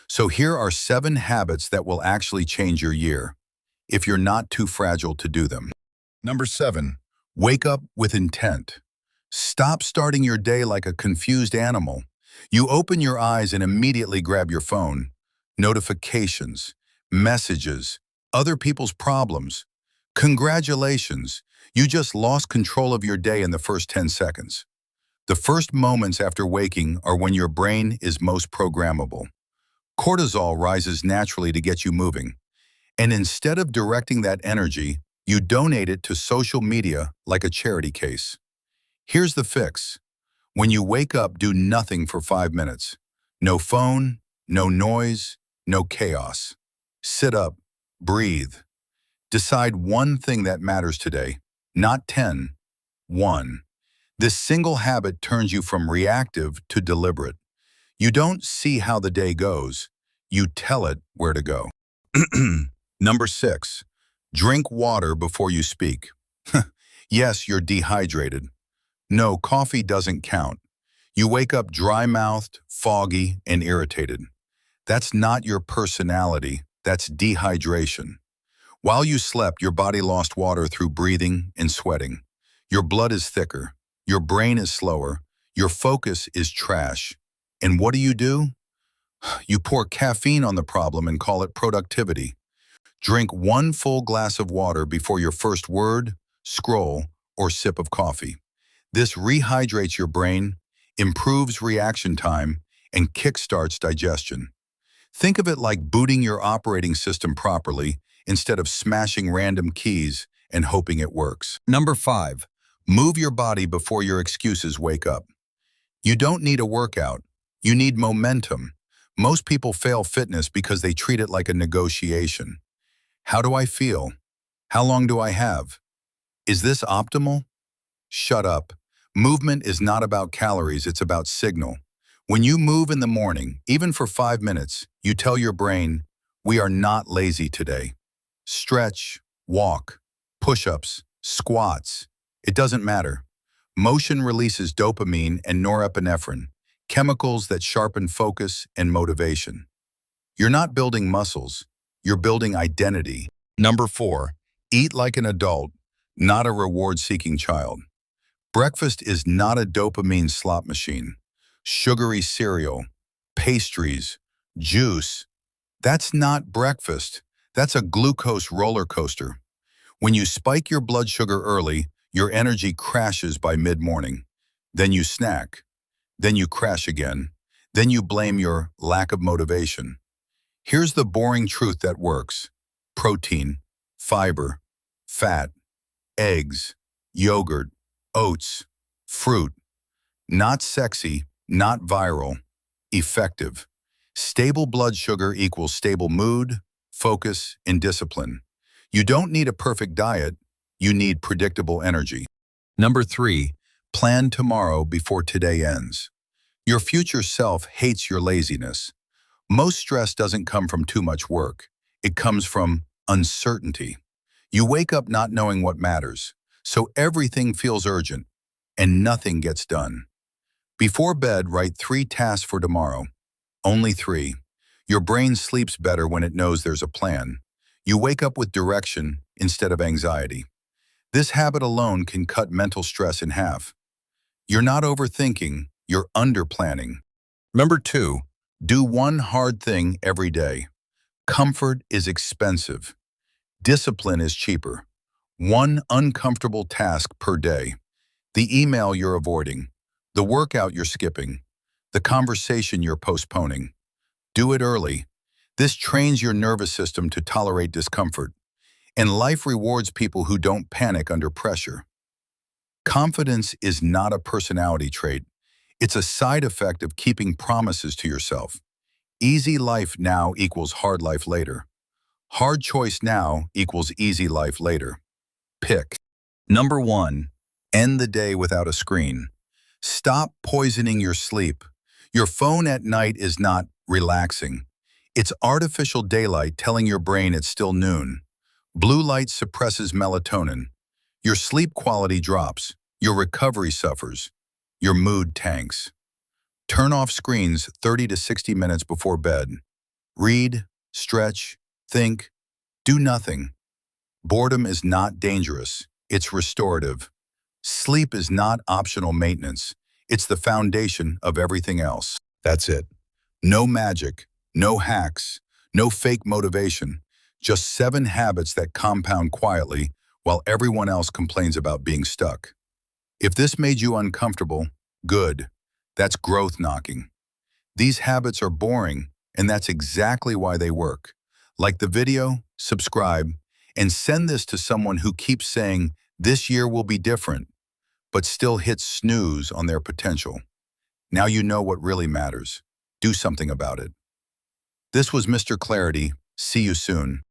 So here are 7 habits that will actually change your year, if you're not too fragile to do them. Number 7, wake up with intent. Stop starting your day like a confused animal. You open your eyes and immediately grab your phone. Notifications, messages, other people's problems. Congratulations, you just lost control of your day in the first 10 seconds. The first moments after waking are when your brain is most programmable. Cortisol rises naturally to get you moving. And instead of directing that energy, you donate it to social media like a charity case. Here's the fix. When you wake up, do nothing for 5 minutes. No phone, no noise, no chaos. Sit up, breathe. Decide one thing that matters today, not 10, 1. This single habit turns you from reactive to deliberate. You don't see how the day goes, you tell it where to go. Number 6, drink water before you speak. Yes, you're dehydrated. No, coffee doesn't count. You wake up dry-mouthed, foggy, and irritated. That's not your personality, that's dehydration. While you slept, your body lost water through breathing and sweating. Your blood is thicker, your brain is slower, your focus is trash. And what do? You pour caffeine on the problem and call it productivity. Drink 1 full glass of water before your first word, scroll, or sip of coffee. This rehydrates your brain, improves reaction time, and kickstarts digestion. Think of it like booting your operating system properly instead of smashing random keys and hoping it works. Number 5, move your body before your excuses wake up. You don't need a workout, you need momentum. Most people fail fitness because they treat it like a negotiation. How do I feel? How long do I have? Is this optimal? Shut up. Movement is not about calories, it's about signal. When you move in the morning, even for 5 minutes, you tell your brain, we are not lazy today. Stretch, walk, push-ups, squats. It doesn't matter. Motion releases dopamine and norepinephrine, chemicals that sharpen focus and motivation. You're not building muscles, you're building identity. Number 4, eat like an adult, not a reward-seeking child. Breakfast is not a dopamine slot machine. Sugary cereal, pastries, juice. That's not breakfast. That's a glucose roller coaster. When you spike your blood sugar early, your energy crashes by mid-morning. Then you snack. Then you crash again. Then you blame your lack of motivation. Here's the boring truth that works. Protein, fiber, fat, eggs, yogurt, oats, fruit. Not sexy, not viral, effective. Stable blood sugar equals stable mood, focus, and discipline. You don't need a perfect diet, you need predictable energy. Number 3, plan tomorrow before today ends. Your future self hates your laziness. Most stress doesn't come from too much work. It comes from uncertainty. You wake up not knowing what matters, so everything feels urgent, and nothing gets done. Before bed, write 3 tasks for tomorrow. Only 3. Your brain sleeps better when it knows there's a plan. You wake up with direction instead of anxiety. This habit alone can cut mental stress in half. You're not overthinking, you're under-planning. Number 2, do one hard thing every day. Comfort is expensive. Discipline is cheaper. One uncomfortable task per day. The email you're avoiding. The workout you're skipping. The conversation you're postponing. Do it early. This trains your nervous system to tolerate discomfort. And life rewards people who don't panic under pressure. Confidence is not a personality trait. It's a side effect of keeping promises to yourself. Easy life now equals hard life later. Hard choice now equals easy life later. Pick. Number 1, end the day without a screen. Stop poisoning your sleep. Your phone at night is not relaxing. It's artificial daylight telling your brain it's still noon. Blue light suppresses melatonin. Your sleep quality drops. Your recovery suffers. Your mood tanks. Turn off screens 30 to 60 minutes before bed. Read, stretch, think, do nothing. Boredom is not dangerous. It's restorative. Sleep is not optional maintenance. It's the foundation of everything else. That's it. No magic, no hacks, no fake motivation. Just 7 habits that compound quietly while everyone else complains about being stuck. If this made you uncomfortable, good. That's growth knocking. These habits are boring, and that's exactly why they work. Like the video, subscribe, and send this to someone who keeps saying, "This year will be different," but still hits snooze on their potential. Now you know what really matters. Do something about it. This was Mr. Clarity. See you soon.